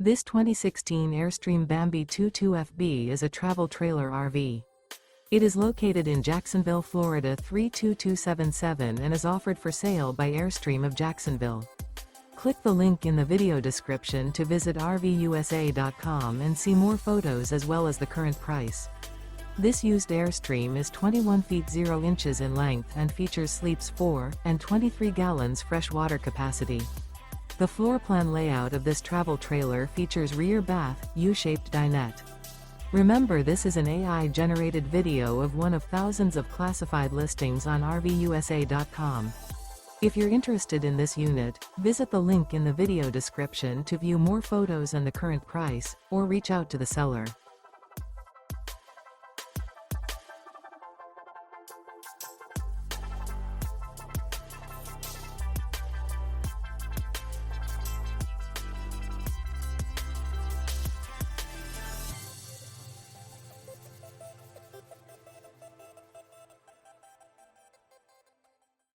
This 2016 Airstream Bambi 22FB is a travel trailer RV. It is located in Jacksonville, Florida 32277 and is offered for sale by Airstream of Jacksonville. Click the link in the video description to visit RVUSA.com and see more photos as well as the current price. This used Airstream is 21 feet 0 inches in length and features sleeps 4 and 23 gallons fresh water capacity. The floor plan layout of this travel trailer features rear bath, U-shaped dinette. Remember, this is an AI-generated video of one of thousands of classified listings on RVUSA.com. If you're interested in this unit, visit the link in the video description to view more photos and the current price, or reach out to the seller.